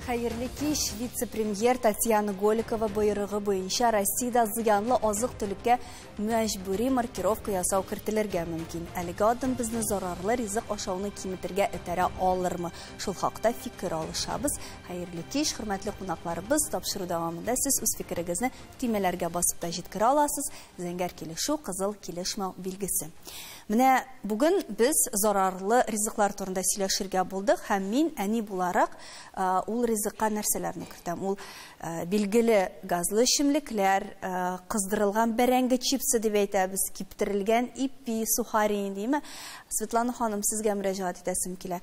Xayrli kеш, вице-премьер Татьяна Голикова бұйрығы бойынша Россияда зыянлы азық түлікке мәжбүри маркировка ясау кіртілерге мүмкін. Әлігі адым бізді зарарлы ризық ашауны киметерге өтәрі алырмы? Шул хақта фикір алышабыз. Xayrli kеш, хөрмәтле қонақларыбыз, тапшыру давамында сіз үз фикірігізні тимелерге басып та жеткіре аласыз. Зәңгәр келешу, қызыл келешмәу билгесі. Менә бүген без зарарлы ризыклар турында сөйләшергә булдык һәм мин әни буларак ул ризыкка нәрсәләрне кертәм. Ул билгеле газлы эчемлекләр, кыздырылган бәрәңге чипсы дип әйтәбез, киптерелгән ипи, сухари димме. Светлана ханым, сезгә мөрәҗәгать итәсем килә.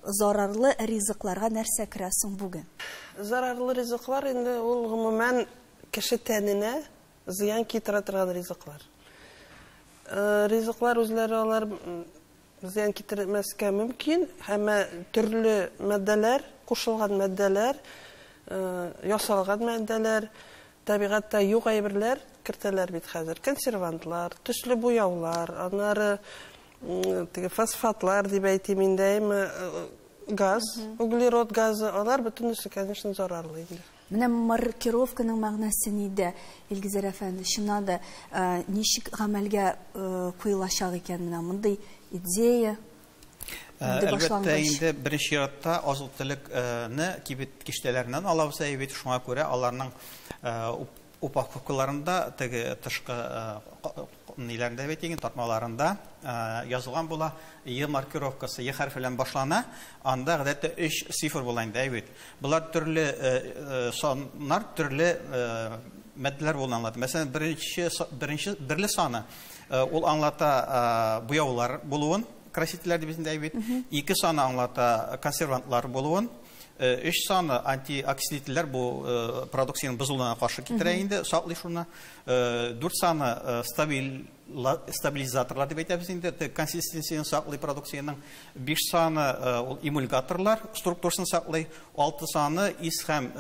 Зарарлы ризыкларга нәрсә керә соң бүген? Зарарлы ризыклар инде ул гомумән кеше тәненә зыян китерә торган ризыклар. Ризыклар үзләре алар зыян китермәскә мөмкин, һәм төрле матдәләр, кушылган матдәләр, ясалган матдәләр, табигатьтә юк әйберләр кертәләр бит хәзер. Консервантлар, төсле буяулар, аннары фосфатлар дип әйтим инде, газ, углерод газы, алар бөтенесе, конечно, зарарлы инде. Менә маркировканың мәгънәсе нидә? Илгизәр әфәнде, шуннан да ничек гамәлгә куелачак икән менә мондый идея? Әлбәттә инде беренче чиратта азык-төлекне кибет-киштәләреннән алабыз әйбит, шуңа күрә аларның упаковкаларында, тышкы ниләрендә бетеген тартмаларында язылган була, Е маркировкасы Е хәрфе белән башлана, анда гадәттә 3 цифр була инде әйбит. Булар төрле саннар, төрле матдәләр булганлар. Мәсәлән, берле саны ул аңлата буяулар булуын, красителләр дип әйбит. 2 саны аңлата консервантлар булуын. 3 саны антиоксидантлар бу продукцияның бозылуына каршы китерә инде, саклый шуны. 4 саны стабилизаторлар дип әйтәбез инде, консистенцияны саклый продукцияның. 5 саны ул эмульгаторлар, структурасын саклый. 6 саны ис һәм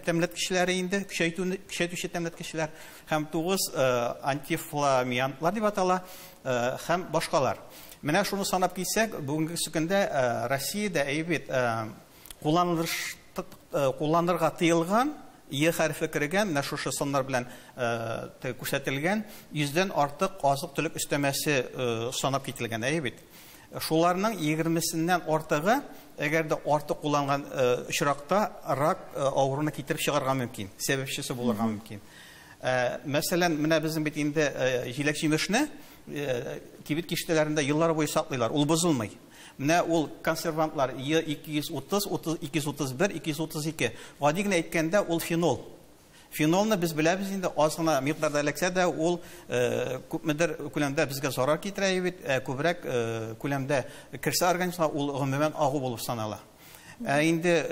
тәмләткечләре инде, көчәйтүче тәмләткечләр. Һәм 9 антифламиантлар дип атала, һәм башкалар. Менә шуны санап килсәк, бүгенге көндә Россиядә әйбит кулланырга тыелган, Е хәрфе кергән, менә шушы саннар белән күрсәтелгән 100дән артык азык-төлек өстәмәсе санап кителгән әйбит. Шуларның 20сеннән артыгы, әгәр дә артык кулланган очракта рак авыруны китереп чыгарга мөмкин, сәбәпчесе булырга мөмкин. Мәсәлән, менә безнең бит инде җиләк-җимешне кибет-киштәләрендә еллар буе саклыйлар, ул бозылмый. Менә ул консервантлар Е230, 231, 232. Гади генә әйткәндә ул фенол. Фенолны без беләбез инде, аз гына микъдарда эләксә дә, ул күпмедер күләмдә безгә зарар китерә бит, күбрәк күләмдә керсә организмга ул гомумән агу булып санала. Инде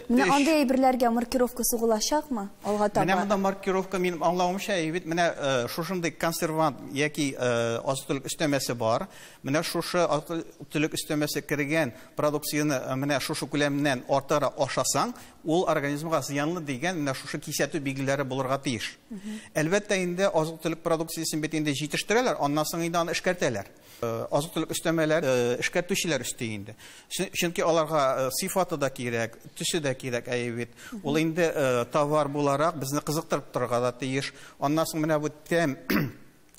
менә андый әйберләргә маркировка сугылачакмы? Алга таба. Менә монда маркировка минем аңлавымча әйбит, менә шушындый консервант яки азык-төлек өстәмәсе бар. Менә шушы азык-төлек өстәмәсе кергән продукцияны менә шушы күләмнән артыграк ашасаң, ул организмга зыянлы дигән менә шушы кисәтү билгеләре булырга тиеш. Әлбәттә инде азык-төлек продукциясын бит инде җитештерәләр, аннан соң инде аны эшкәртәләр. Азык-төлек өстәмәләр эшкәртүчеләр өсти инде. Чөнки аларга сыйфаты да кирәк, төсе дә кирәк әйбит. Ул инде товар буларак безне кызыктырып торырга да тиеш. Аннан соң менә бу тәм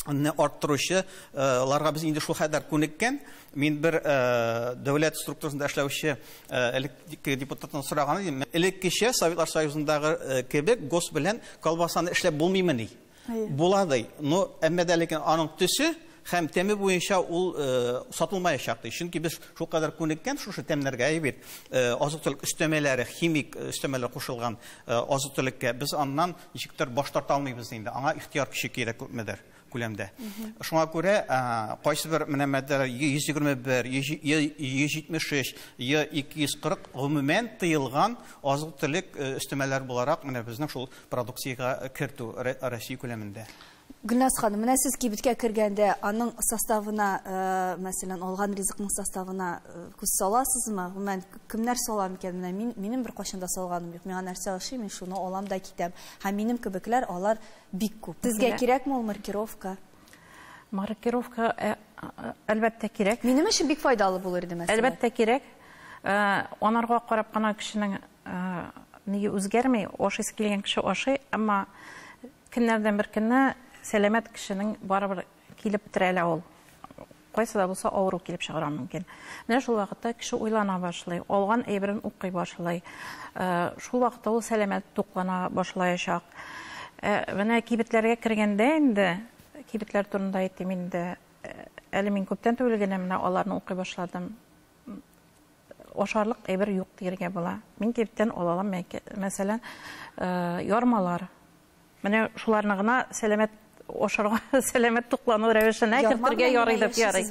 арттыручы ларга без инде шул хәдәр күнеккән. Мин бер дәүләт структурасында эшләүче депутаттан сораган идем. Элеккечә Советлар Союзындагы кебек гос белән колбасаны эшләп булмыймыни? Булады. Но әмма дә ләкин аның төсе һәм тәме буенча ул сатылмаячак. Чөнки без шул кадәр күнеккән шушы тәмнәргә әйбит. Азык-төлек өстәмәләре, химик өстәмәләр кушылган азык-төлеккә без аннан ничектер баш тарта алмыйбыз инде. Аңа ихтияр көче кирәк күпмедер күләмдә. Шуңа күрә кайсы бер менә матдәләр Е121, Е176, Е240 гомумән тыелган азык-төлек өстәмәләр буларак менә безнең шул продукциягә кертү Россия күләмендә. Гөлназ ханым, менә сез кибеткә кергәндә аның составына, мәсәлән, алган ризыкның составына күз саласызмы? Мен кемнәр салам икән? Менә минем бер кашында салганым юк. Миңа нәрсә ошый, мин шуны алам да китәм. Һәм минем кебекләр алар бик күп. Сезгә кирәкме ул маркировка? Маркировка әлбәттә кирәк. Минем өчен бик файдалы булыр иде мәсәлән. Әлбәттә кирәк. Анарга карап кына кешенең неге үзгәрмәй, ашыйсы килгән кеше ашый, әмма көннәрдән бер көнне сәламәт кешенең барыбер килеп терәлә ул. Кайсы да булса авыру килеп чыгара мөмкин. Менә шул вакытта кеше уйлана башлый, алган әйберен укый башлый. Шул вакытта ул сәламәт туклана башлаячак. Менә кибетләргә кергәндә инде, кибетләр турында әйтим инде, әле мин күптән түгел генә менә аларны укый башладым. Ашарлык әйбер юк дигәргә була. Мин кибеттән алалам, мәсәлән, ярмалар. Менә шуларны гына сәламәт ашарга, сәламәт туклану рәвешенә кертергә ярый дип ярый.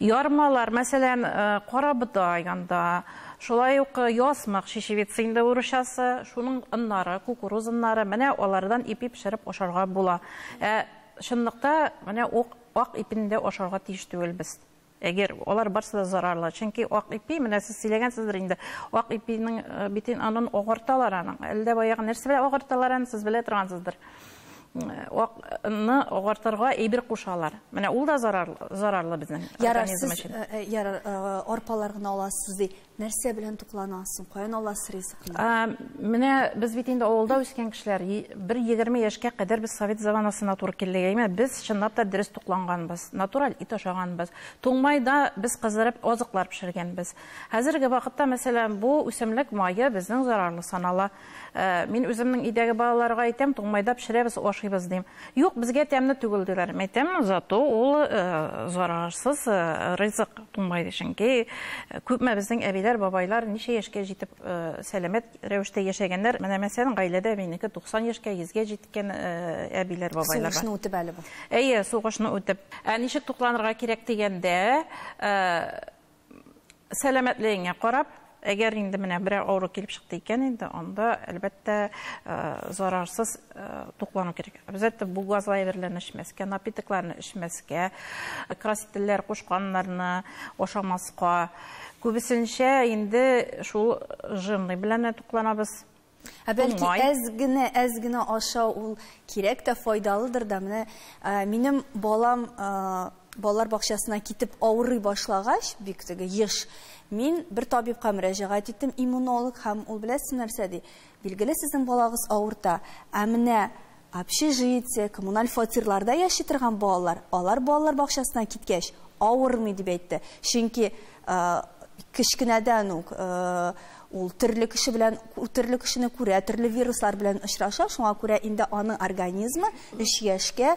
Ярмалар, мәсәлән, карабыдай янда, шулай ук ясмык, чечевица инде урысчасы, шуның ыннары, кукуруз ыннары, менә алардан ипи пешереп ашарга була. Чынлыкта менә ак ипендә ашарга тиеш түгел без. Әгәр алар барсы да зарарлы, чөнки ак ипи, менә сез сөйләгәнсездер инде, ак ипинең битен анын агарталар аның. Әлдә баягы нәрсә белән агарталар, сез белә торгансыздыр. Акны агартырга әйбер кушалар. Менә ул да зарарлы безнең организм өчен. Ярар, арпалар гына аласыз ди. Нәрсә белән тукланасың? Каян аласыз ризыкны? Менә без бит инде авылда үскән кешеләр, 1-20 яшькә кадәр без совет заманасына туры килгәнме, без чынлап та дөрес тукланганбыз, натураль ит ашаганбыз. Туңмайда без кыздырып азыклар пешергәнбез. Хәзерге вакытта, мәсәлән, бу үсемлек майы безнең зарарлы санала. Мин үземнең идәге балаларга әйтәм, туңмайда пешерәбез, ашыйбыз дим. Юк, безгә тәмле түгел диләр. Әйтәм, зато ул зарарсыз ризык туңмайды, чөнки күпме безнең әбиләр, бабайлар ничә яшькә җитеп сәламәт рәвештә яшәгәннәр. Менә мәсәлән, гаиләдә минеке 90 яшькә, 100-гә җиткән әбиләр, бабайлар. Сугышны үтеп әле бу. Әйе, сугышны үтеп. Ничек тукланырга кирәк дигәндә, сәламәтлегеңә карап, әгәр инде менә бер авыру килеп чыкты икән инде, анда әлбәттә зарарсыз туклану кирәк. Безәттә бу газлы әйберләрне эчмәскә, напитокларны эчмәскә, красительләр кушканнарны ашамаска. Күбесенчә инде шул жирный белән тукланабыз. Бәлки әз генә ашау ул кирәк тә, файдалыдыр да. Менә минем балалар бакчасына китеп авырый башлагач, бик теге еш, мин бер табибка мөрәҗәгать иттем, иммунолог, һәм ул беләсез нәрсә ди? Билгеле, сезнең балагыз авырта, менә общежитие, коммуналь фатирларда яши торган балалар, алар балалар бакчасына киткәч авырмый дип әйтте. Чөнки кечкенәдән үк ул төрле кешене күрә, төрле вируслар белән очраша, шуңа күрә инде аның организмы 3 яшькә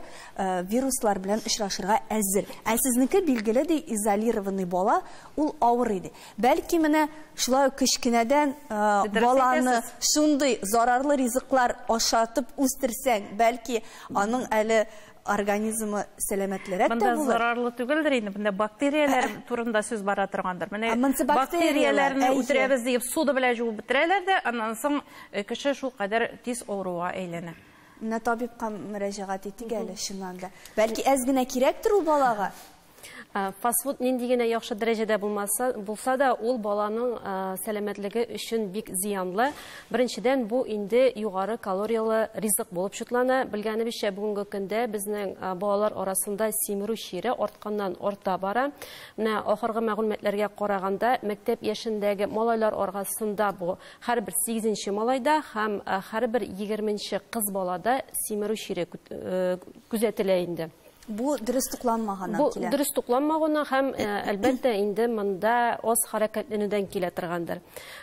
вируслар белән очрашырга әзер. Сезнеке билгеле ди, изолированный бала, ул авыр иде. Бәлки менә шулай кечкенәдән баланы шундый зарарлы ризыклар ашатып үстерсәң, бәлки аның әле организмы сәламәтлерәк тә булыр. Монда зарарлы түгелдер инде, монда бактерияләр турында сүз бара торгандыр. Менә бактерияләрне үтерәбез дип суды белән җуып бетерәләр дә, аннан соң кеше шул кадәр тиз авыруга әйләнә. Менә табибка мөрәҗәгать иттек әле, чыннан да. Бәлки әз генә кирәктер ул балага. Фастфуд нинди генә яхшы дәрәҗәдә булса да, ул баланың сәламәтлеге өчен бик зыянлы. Беренчедән, бу инде югары калориялы ризык булып шутлана. Белгәнебезчә, бүгенге көндә безнең балалар арасында симерү чире артканнан арта бара. Менә ахыргы мәгълүматларга караганда, мәктәп яшендәге малайлар арасында бу һәрбер 8нче малайда һәм һәрбер 20нче кыз балада симерү чире күзәтелә инде. Бу дөрес тукланмаганнан килә. Бу дөрес тукланмаганнан һәм әлбәттә инде монда аз хәрәкәтләнүдән килә торгандыр.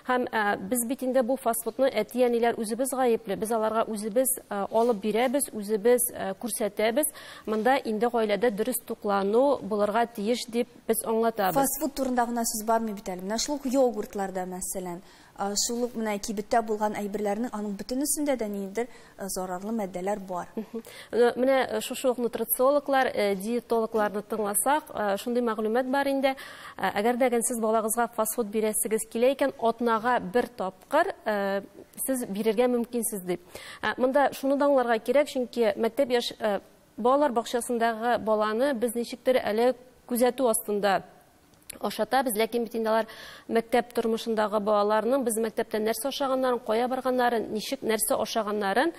Һәм без бит инде бу фастфудны әтияниләр үзебез гаепле. Без аларга үзебез алып бирәбез, үзебез күрсәтәбез. Монда инде гаиләдә дөрес туклану булырга тиеш дип без аңлатабыз. Фастфуд турында гына сүз бармый бит әле. Менә шул йогуртларда мәсәлән, шул менә кибеттә булган әйберләрнең аның бөтенесендә дә ниндидер зарарлы матдәләр бар. Менә шушы нутрициологлар, диетологларны тыңласак, шундый мәгълүмат бар инде. Әгәр дә сез балагызга фастфуд бирәсегез килә икән, атнага бер тапкыр сез бирергә мөмкинсез дип. Монда шуны да аңларга кирәк, чөнки мәктәп яшь балалар бакчасындагы баланы без ничектер әле күзәтү астында ашатабыз, ләкин бит инде алар мәктәп тормышындагы балаларның без мәктәптә нәрсә ашаганнарын, кая барганнарын, ничек нәрсә ашаганнарын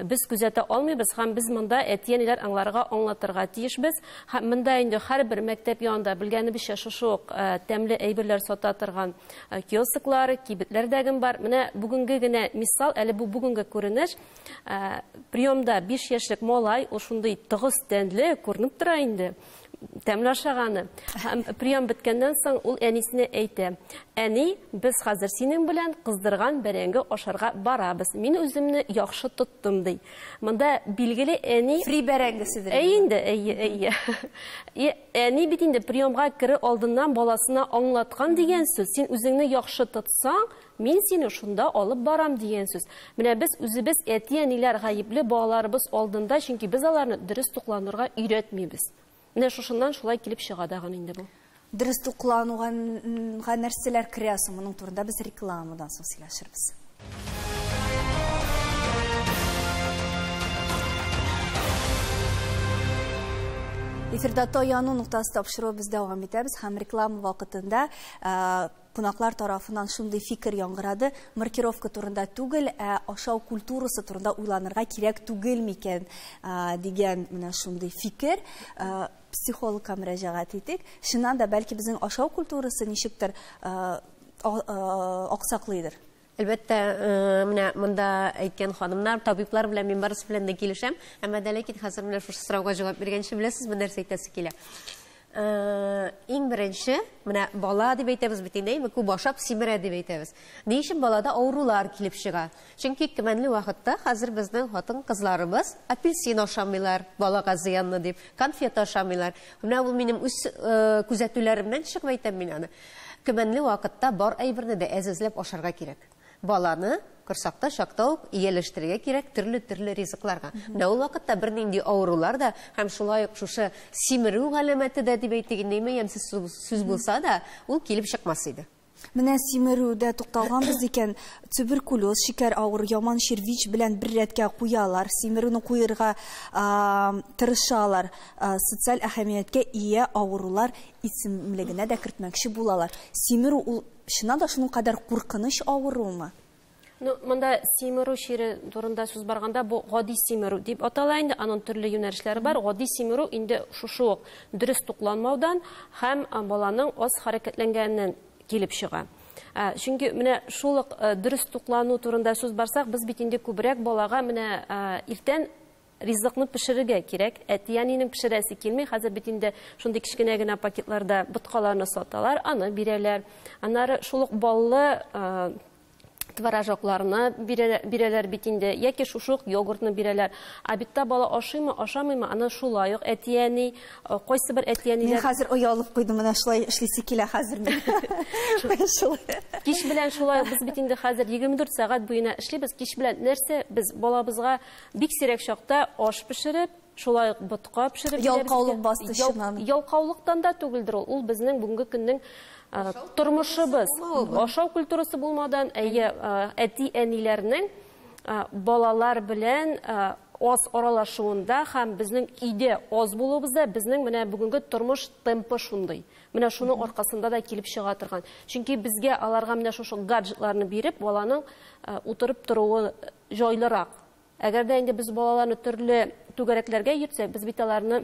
без күзәтә алмыйбыз һәм без монда әти-әниләр аңларга аңлатырга тиешбез. Һәм монда инде һәрбер мәктәп янында белгәнебезчә шушы ук тәмле әйберләр сата торган киосклар, кибетләрдәге бар. Менә бүгенге генә мисал, әле бу бүгенге күренеш, приемда 5 яшьлек малай, ул шундый тыгыз тәнле күренеп тора инде. Тәмле ашаганы. Прием беткәннән соң ул әнисенә әйтә: "Әни, без хәзер синең белән кыздырган бәрәңге ашарга барабыз. Мин үземне яхшы тоттым" ди. Монда билгеле әни Фри бәрәңгеседер. Әйе. Әни бит инде приемга керү алдыннан баласына аңлаткан дигән сүз. Син үзеңне яхшы тотсаң, мин сине шунда алып барам дигән сүз. Менә без үзебез әти-әниләр гаепле балаларыбыз алдында, чөнки без аларны дөрес тукланырга өйрәтмибез. Менә шушыннан шулай килеп чыга дагы инде бу. Дөрес туклануга нәрсәләр керәсең, моның турында без рекламадан соң сөйләшербез. Эфирда Тояну нуктасы тапшыру без дәвам итәбез һәм реклама вакытында кунаклар тарафынан шундый фикер яңгырады. Маркировка турында түгел, ашау культурасы турында уйланырга кирәк түгел микән дигән менә шундый фикер. Психологка мөрәҗәгать итик. Шуннан да бәлки безнең ашау культурасы ничектер аксаклыйдыр. Әлбәттә, менә монда әйткән ханымнар, табиблар белән мин барысы белән дә килешәм. Әмма дә ләкин хәзер менә шушы сорауга җавап биргәнче беләсез, бу нәрсә әйтәсе килә. Иң беренче, менә бала дип әйтәбез бит инде, күп ашап симерә дип әйтәбез. Ни өчен балада авырулар килеп чыга? Чөнки кемәнле вакытта хәзер безнең хатын-кызларыбыз апельсин ашамыйлар, балага зыянлы дип, конфет ашамыйлар. Менә бу минем үз күзәтүләремнән чыгып әйтәм мин аны. Кемәнле вакытта бар әйберне дә әзәзләп ашарга кирәк. Баланы корсакта шакта ук ияләштерергә кирәк төрле ризыкларга. Менә ул вакытта бернинди авырулар да һәм шулай ук шушы симерү галәмәте дә дип әйтегәндәйме, ямсыз сүз булса да, ул килеп чыкмас иде. Менә симерүдә тукталганбыз икән, туберкулез, шикәр авыр, яман ВИЧ белән бер рәткә куялар, симерүне куярга тырышалар, социаль әһәмияткә ия авырулар исемлегенә дә кертмәкче булалар. Симерү ул шуннан да шуның кадәр куркыныч авырумы? Монда симерү шире турында сүз барганда, бу гади симерү дип атала инде, аның төрле юнәлешләре бар. Гади симерү инде шушы ук дөрес тукланмаудан һәм баланың аз хәрәкәтләнгәненнән килеп чыга. Чөнки менә шул ук дөрес туклану турында сүз барсак, без бит инде күбрәк балага менә иртән ризыкны пешерергә кирәк. Әти-әнинең пешерәсе килми. Хәзер бит инде шундый кичкенә генә пакетларда боткаларны саталар, аны бирәләр. Аннары шул ук баллы творожокларны бирәләр бит инде, яки шушук йогуртны бирәләр. Битта бала ашыймы, ашамыймы, аны шулай ук әти-әни, кайсы бер әти-әниләр. Мин хәзер оялып куйдым, менә шулай эшлисе килә хәзер мин. Кич белән шулай без бит инде хәзер 24 сәгать буена эшлибез. Кич белән нәрсә без балабызга бик сирәк чакта аш пешереп, шулай ук ботка пешереп бирәбез. Ялкаулык бастышынан. Ялкаулыктан да түгелдер ул. Ул безнең бүгенге көннең тормышыбыз. Ашау культурасы булмадан, әти-әниләрнең балалар белән аз аралашуында һәм безнең өйдә аз булуыбызда безнең менә бүгенге тормыш темпы шундый. Менә шуның аркасында да килеп чыга торган. Чөнки безгә аларга менә шушы гаджетларны биреп, баланың утырып торуы җайлырак. Әгәр дә инде без балаларны төрле түгәрәкләргә йөртсәк, без бит аларны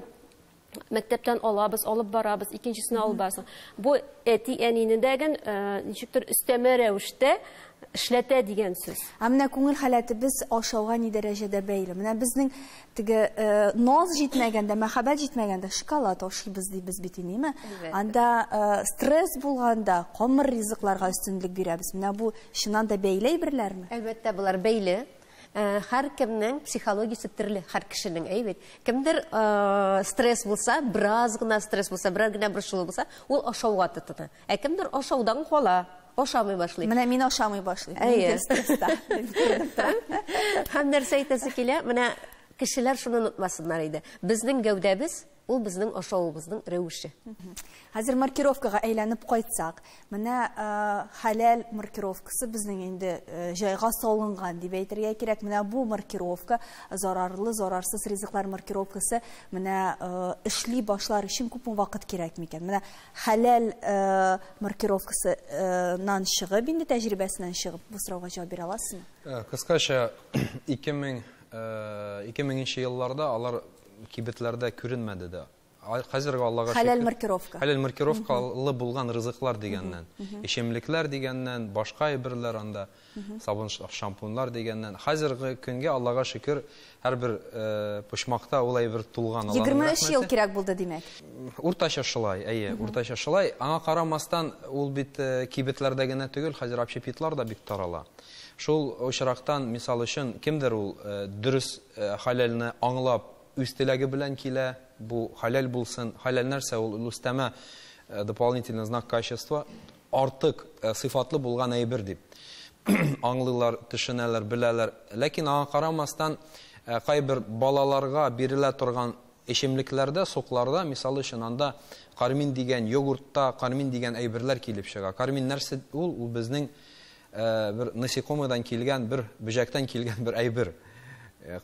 мәктәптән алабыз, алып барабыз, икенчесенә алып барасың. Бу әти-әнине дәгән ничектер өстәмә рәвештә эшләтә дигән сүз. Менә күңел халәтебез ашауга ни дәрәҗәдә бәйле. Менә безнең теге наз җитмәгәндә, мәхәббәт җитмәгәндә шоколад ашыйбыз дибез бит инеме? Анда стресс булганда камыр ризыкларга өстенлек бирәбез. Менә бу шуннан да бәйле әйберләрме? Әлбәттә, булар бәйле. Һәр кемнең психологиясе төрле, һәр кешенең, әйбет. Кемдер стресс булса, бераз гына стресс булса, бераз гына борчылу булса, ул ашауга тотына. Кемдер ашаудан кала, ашамый башлый. Менә мин ашамый башлыйм. Һәм нәрсә әйтәсе килә, менә кешеләр шуны онытмасыннар иде. Безнең гәүдәбез Ул безнең ашавыбызның рәвеше. Хәзер маркировкага әйләнеп кайтсак, менә халал маркировкасы безнең инде җайга салынган дип әйтергә кирәк. Менә бу маркировка зарарлы, зарарсыз ризыклар маркировкасы менә эшли башлар өчен күп вакыт кирәк микән? Менә халал маркировкасыннан чыгып, инде тәҗрибәсеннән чыгып, бу сорауга җавап бирә аласызмы? Кыскача 2000 елларда алар кибетләрдә күренмәде дә. Хәзергә Аллага шөкер. Халал маркировкалы булган ризыклар дигәннән, эчемлекләр дигәннән, башка әйберләр анда, сабын, шампуньлар дигәннән. Хәзергә көнгә Аллага шөкер һәрбер почмакта ул әйбер тулган. 23 ел кирәк булды димәк. Уртача шулай, уртача шулай. Аңа карамастан ул бит кибетләрдә генә түгел, хәзер общепитлар да бик тарала. Шул очрактан мисал өчен кемдер ул дөрес халалны аңлап үз теләге белән килә, бу халал булсын, халал нәрсә ул үстәмә дополнительный знак качества, артык сыйфатлы булган әйбер дип аңлыйлар, төшенәләр, беләләр. Ләкин аңа карамастан кайбер балаларга бирелә торган эчемлекләрдә, сокларда, мисал өчен анда кармин дигән йогуртта, кармин дигән әйберләр килеп чыга. Кармин нәрсә ул? Ул безнең бер насекомыдан килгән, бер бөҗәктән килгән бер әйбер.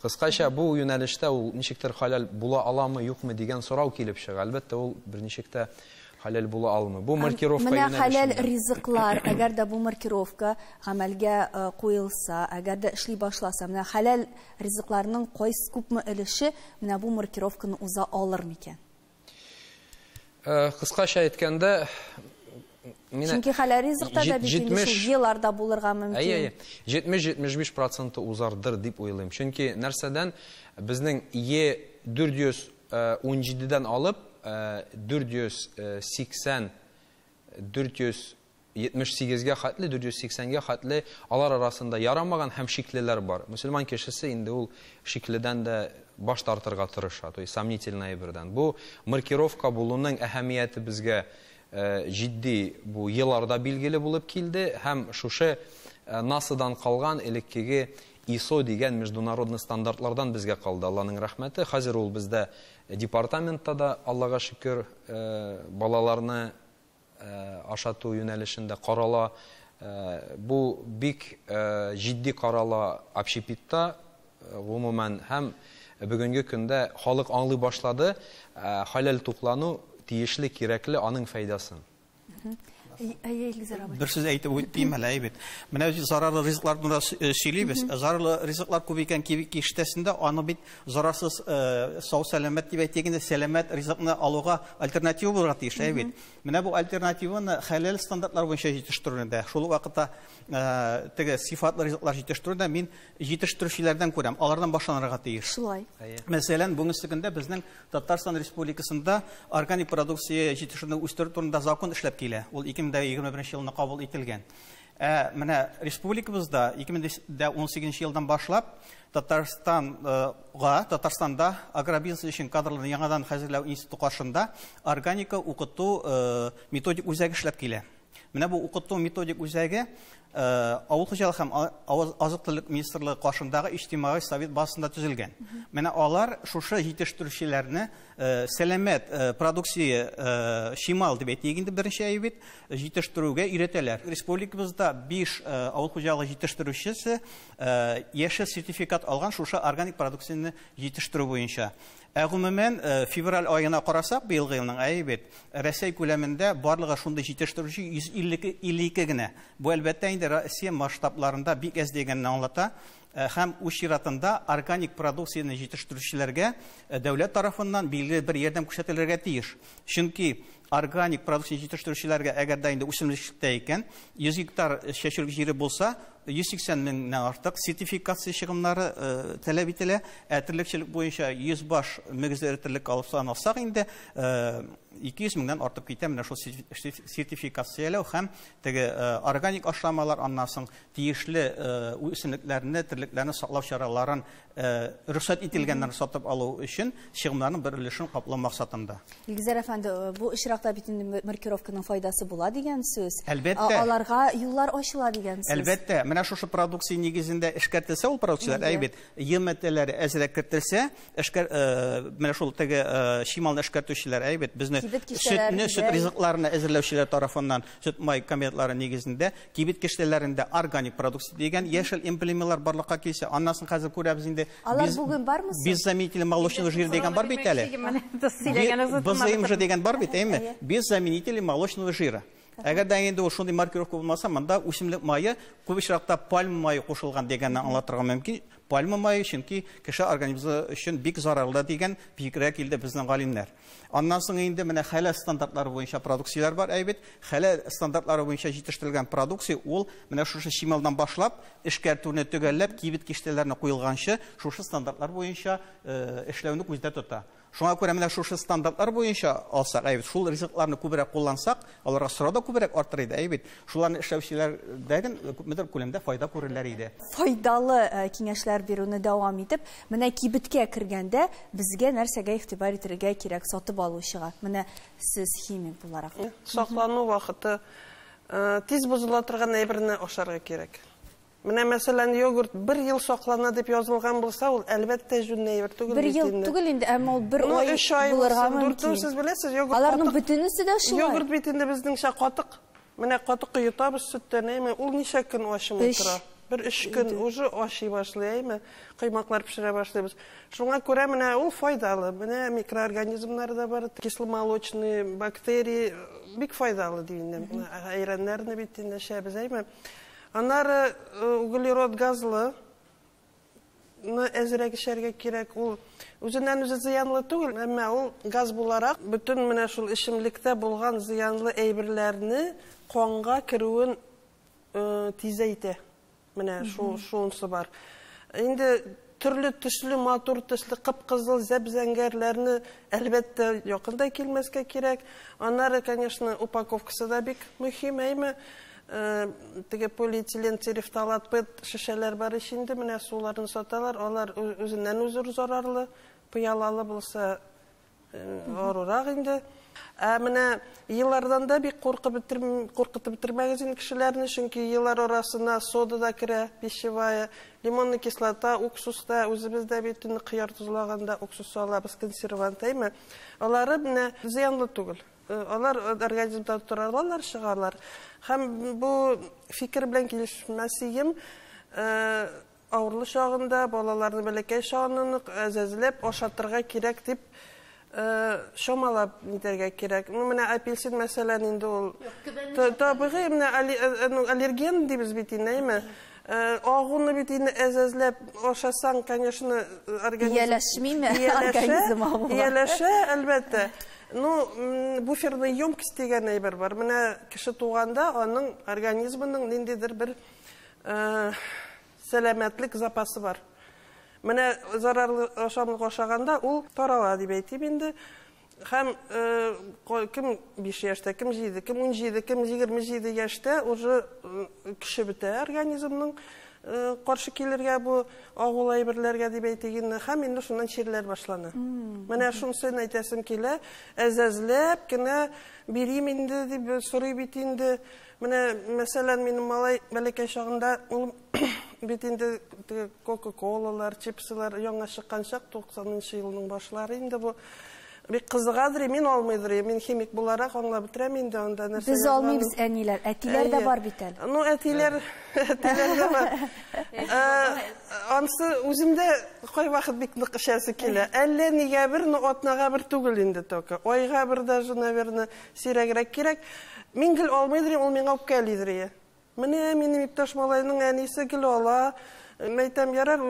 Кыскача бу юнәлештә ул ничектер халал була аламы, юкмы дигән сорау килеп чыга. Әлбәттә ул бер ничектә халал була алмый. Бу маркировка юнәлеше. Менә халал ризыклар, әгәр дә бу маркировка гамәлгә куелса, әгәр дә эшли башласа, менә халал ризыкларның кайсы күпме өлеше менә бу маркировканы уза алыр микән? Кыскача әйткәндә, чөнки халал ризыкта да бит инде шул елларда булырга мөмкин. 70-75% узардыр дип уйлыйм. Чөнки нәрсәдән безнең 417дән алып 478-478-гә хәтле, 480-гә хәтле алар арасында ярамаган һәм шиклеләр бар. Мөселман кешесе инде ул шикледән дә баш тартырга тырыша, то есть сомнительный әйбердән. Бу маркировка булуның әһәмияте безгә җитди бу елларда билгеле булып килде һәм шушы НАСАдан калган элеккеге ISO дигән международный стандартлардан безгә калды. Алланың рәхмәте. Хәзер ул бездә департаментта да, Аллага шөкер, балаларны ашату юнәлешендә карала. Бу бик җитди карала общепитта, гомумән һәм бүгенге көндә халык аңлый башлады халал туклану тиешле, кирәкле, аның файдасын. Bir söz әйтеп үтим әле әйбет. Менә зарарлы ризыклар турында сөйлибез. Зарарлы ризыклар күп икән киштәсендә, аны бит зарарсыз сау сәламәт дип әйтгәндә, сәламәт ризыкны алуга альтернатива булырга тиеш әйбет. Менә бу альтернативаны халал стандартлар буенча җитештерүдә, шул вакытта теге сыйфатлы ризыклар җитештерүдә мин җитештерүчеләрдән күрәм. Алардан башланырга тиеш. Шулай. Мәсәлән, бүгенге көндә безнең Татарстан Республикасында органик продукция җитештерүне үстерү турында закон эшләп килә. Ул 2021 елда кабул ителгән. Менә республикабызда 2018 елдан башлап Татарстанда агробизнес өчен кадрларны яңадан хәзерләү институты каршында органика укыту методик үзәге эшләп килә. Менә бу укыту методик үзәге Авыл хуҗалык һәм азык-төлек министрлыгы каршындагы иҗтимагый совет базасында төзелгән. Менә алар шушы җитештерүчеләрне сәламәт продукция шимал дип әйтгәндә беренче әйбит җитештерүгә өйрәтәләр. Республикабызда 5 авыл хуҗалыгы җитештерүчесе яшел сертификат алган шушы органик продукцияны җитештерү буенча. Гомумән февраль аена карасак, быелгы елның әйбит Россия күләмендә барлыгы шундый җитештерүче 152 генә. Бу әлбәттә инде Россия масштабларында бик әз дигәнне аңлата. Һәм үз чиратында органик продукцияны җитештерүчеләргә дәүләт тарафыннан билгеле бер ярдәм күрсәтелергә тиеш. Чөнки органик продукция җитештерүчеләргә әгәр дә инде үсемлекчелектә икән, 100 гектар чәчүлек җире булса, 180 меңнән артык сертификация чыгымнары таләп ителә. Терлекчелек буенча 100 баш мөгезле терлек алсак инде 200 меңнән артып китә менә шул сертификацияләү һәм теге органик ашламалар, аннан соң тиешле үсемлекләрне терлекләрне саклау чараларын рөхсәт ителгәннәрне сатып алу өчен чыгымнарның бер өлешен каплау максатында. Илгизәр әфәнде, бу очракта бит инде маркировканың файдасы була дигән сүз. Әлбәттә. Аларга юллар ачыла дигән сүз. Әлбәттә, менә шушы продукция нигезендә эшкәртелсә ул продукцияләр, әйбәт, йемәтләре әзрәк кертелсә, менә шул теге шималны эшкәртүчеләр, әйбәт, безне сөт ризыкларны әзерләүчеләр тарафыннан сөт май комбинатлары нигезендә кибет киштәләрендә органик продукция дигән яшел эмблемалар барлыкка килсә, аннан соң хәзер күрәбез инде беззаменитель молочного жира дигән бар бит әле. БЗМЖ дигән бар бит, әйме? Беззаменитель молочного жира. Әгәр дә инде ул шундый маркировка булмаса, монда үсемлек майы, күп очракта пальма майы кушылган дигәнне аңлатырга мөмкин. Пальма майы чөнки кеше организмы өчен бик зарарлы дигән фикергә килде безнең галимнәр. Аннан соң инде менә хәлал стандартлары буенча продукцияләр бар, әйбәт. Хәлал стандартлары буенча җитештерелгән продукция ул менә шушы шималдан башлап эшкәртүне төгәлләп кибет киштәләренә куелганчы шушы стандартлар буенча эшләүне күздә тота. Шуңа күрә менә шушы стандартлар буенча алсак, әйбәт, шул ризыкларны күбрәк куллансак, аларга сорау да күбрәк артыр иде, әйбәт. Шуларны эшләүчеләрдән күпмедер күләмдә файда күрерләр иде. Файдалы киңәшләр бирүне дәвам итеп, менә кибеткә кергәндә безгә нәрсәгә игътибар итәргә кирәк сатып алучыга. Менә сез химик буларак. Саклану вакыты тиз бозыла торган әйберне ашарга кирәк. Менә мәсәлән йогурт 1 ел саклана дип язылган булса, ул әлбәттә җүн әйбер түгел. 1 ел түгел инде, әмма ул 1 ай булырга мөмкин. Сез беләсез, йогурт. Аларның бөтенесе дә шулай. Йогурт бит инде безнеңчә катык. Менә катык йотабыз сөттән, әйме, ул ничә көн ашымый тора. 1-3 көн уже ашый башлый, әйме, кыймаклар пешерә башлыйбыз. Шуңа күрә менә ул файдалы. Менә микроорганизмнар да бар, кисломолочный бактерии бик файдалы дигәндә. Айраннарны бит инде шәбез, әйме. Аннары углерод газлы әзрәк эшләргә кирәк. Ул үзеннән үзе зыянлы түгел, әмма ул газ буларак бөтен менә шул эчемлектә булган зыянлы әйберләрне канга керүен тизәйтә. Менә шунысы бар. Инде төрле төсле, матур төсле, кып-кызыл, зәп-зәңгәрләрне әлбәттә якында килмәскә кирәк. Аннары, конечно, упаковкасы да бик мөһим, әйме. Теге полиэтилен терефталат пет шешәләр бар ичендә, менә суларны саталар, алар үзеннән үзе зарарлы, пыялалы булса арурак инде. Менә еллардан да бик куркытып бетермәгез инде кешеләрне, чөнки еллар арасына сода да керә, пищевая, лимонный кислота, уксус да, үзебездә бит кыяр тузлаганда уксус салабыз, консервант, әйме. Алары менә зыянлы түгел. Алар организмда торалар, чыгарлар. Һәм бу фикер белән килешмәсем, авырлы чагында балаларны бәләкәй чагында әзәзләп ашатырга кирәк дип шомалап нитәргә кирәк. Менә апельсин мәсәлән инде ул табигый менә аллерген дибез бит инде. Агуны бит инде әзәзләп ашасаң, конечно, организм ияләшә, әлбәттә. Буферный емкость дигән әйбер бар. Менә кеше туганда аның организмының ниндидер бер сәламәтлек запасы бар. Менә зарарлы ашамлык ашаганда ул тарала дип әйтим инде. Һәм кем 5 яшьтә, кем 7, кем 17, кем 27 яшьтә уже кеше бетә организмның каршы килергә бу агул әйберләргә дип әйтегенне, һәм инде шуннан чирләр башлана. Менә шунысын әйтәсем килә, әзәзләп кенә бирим инде дип сорый бит инде. Менә мәсәлән минем малай бәләкәй чагында ул бит инде Coca-Cola'лар, чипсылар яңа чыккан чак 90-нчы елның башлары инде бу бик кызыгадыр, мин алмыйдыр, мин химик буларак аңлап бетерәм инде анда нәрсә. Без алмыйбыз, әниләр, әтиләр дә бар бит әле. Әтиләр дә бар. Ансы үземдә кай вакыт бик нык эчәсе килә. Әллә нигә бер, атнага бер түгел инде только. Айга бер даже, наверное, сирәгрәк кирәк. Мин гел алмыйдыр, ул миңа үпкәлидер. Менә минем иптәш малайның әнисе гел ала. Мәйтәм, ярар,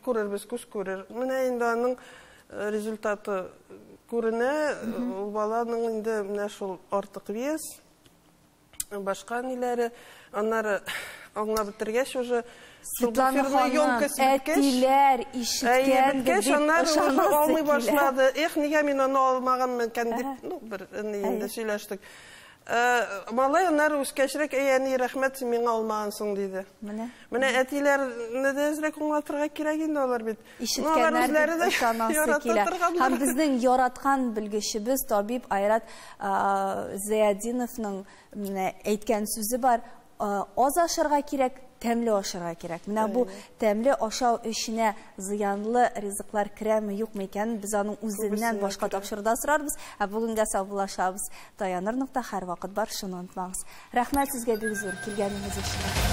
күрербез, күз күрер. Менә инде аның результаты күренә, ул баланың инде менә шул артык вес, башка ниләре, аннары аңлап бетергәч уже Светлана ханым, әтиләр ишеткән дип алмый башлады. Нигә мин аны алмаганмын икән дип, бер инде сөйләштек. Малай onlar үскәчрәк әйәни рәхмәт миңа алмагансың диде. Менә әтиләрне дә әзрәк аңлатырга кирәк инде алар бит. Ишеткәннәр ышанасы килә. Һәм безнең яраткан белгечебез табиб Айрат Зыядиновның әйткән сүзе бар. Аз ашарга кирәк, тәмле ашарга кирәк. Менә бу тәмле ашау эшенә зыянлы ризыклар керәме, юкмы икәнен без аның үзеннән башка тапшырда сорарбыз. Бүгенгә саубуллашабыз. Таяныр нокта һәрвакыт бар, шуны онытмагыз. Рәхмәт сезгә бик зур килгәнегез өчен.